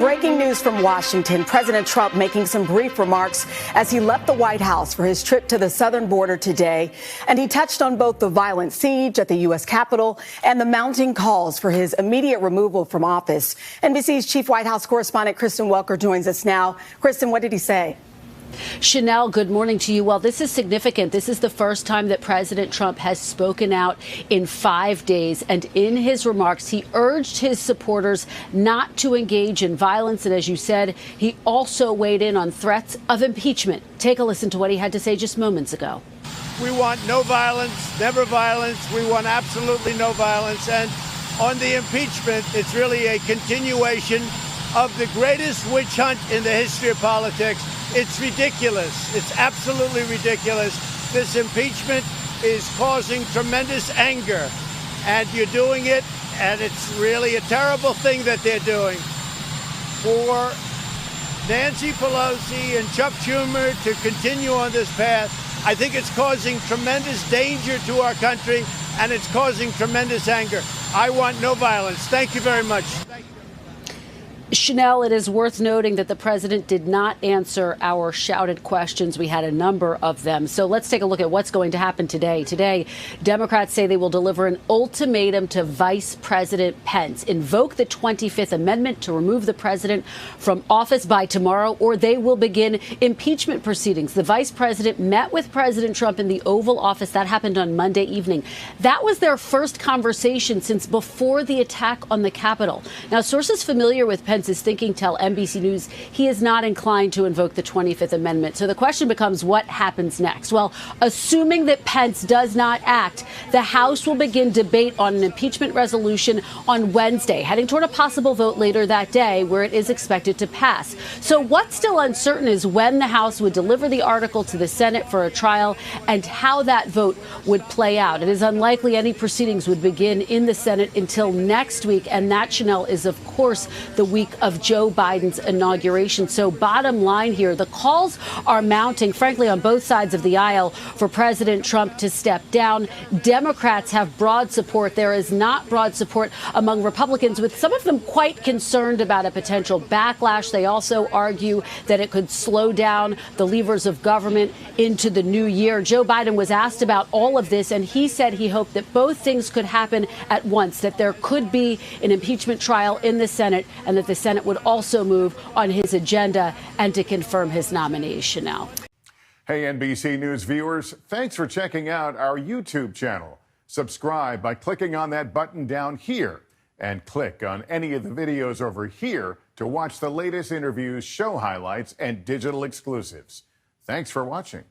Breaking news from Washington. President Trump making some brief remarks as he left the White House for his trip to the southern border today. And he touched on both the violent siege at the U.S. Capitol and the mounting calls for his immediate removal from office. NBC's chief White House correspondent Kristen Welker joins us now. Kristen, what did he say? Chanel, good morning to you. Well, this is significant. This is the first time that President Trump has spoken out in 5 days. And in his remarks, he urged his supporters not to engage in violence. And as you said, he also weighed in on threats of impeachment. Take a listen to what he had to say just moments ago. We want no violence, never violence. We want absolutely no violence. And on the impeachment, it's really a continuation of the greatest witch hunt in the history of politics. It's ridiculous. It's absolutely ridiculous. This impeachment is causing tremendous anger, and you're doing it, and it's really a terrible thing that they're doing. For Nancy Pelosi and Chuck Schumer to continue on this path, I think it's causing tremendous danger to our country, and it's causing tremendous anger. I want no violence. Thank you very much. Thank you. Chanel, it is worth noting that the president did not answer our shouted questions. We had a number of them. So let's take a look at what's going to happen today. Today, Democrats say they will deliver an ultimatum to Vice President Pence, invoke the 25th Amendment to remove the president from office by tomorrow, or they will begin impeachment proceedings. The vice president met with President Trump in the Oval Office. That happened on Monday evening. That was their first conversation since before the attack on the Capitol. Now, sources familiar with Pence's thinking tell NBC News he is not inclined to invoke the 25th Amendment. So the question becomes, what happens next? Well, assuming that Pence does not act, the House will begin debate on an impeachment resolution on Wednesday, heading toward a possible vote later that day where it is expected to pass. So what's still uncertain is when the House would deliver the article to the Senate for a trial and how that vote would play out. It is unlikely any proceedings would begin in the Senate until next week, and that, Chanel, is, of course, the week of Joe Biden's inauguration. So bottom line here, the calls are mounting, frankly, on both sides of the aisle for President Trump to step down. Democrats have broad support. There is not broad support among Republicans, with some of them quite concerned about a potential backlash. They also argue that it could slow down the levers of government into the new year. Joe Biden was asked about all of this, and he said he hoped that both things could happen at once, that there could be an impeachment trial in the Senate, and that the Senate would also move on his agenda and to confirm his nomination now. Hey, NBC News viewers, thanks for checking out our YouTube channel. Subscribe by clicking on that button down here and click on any of the videos over here to watch the latest interviews, show highlights, and digital exclusives. Thanks for watching.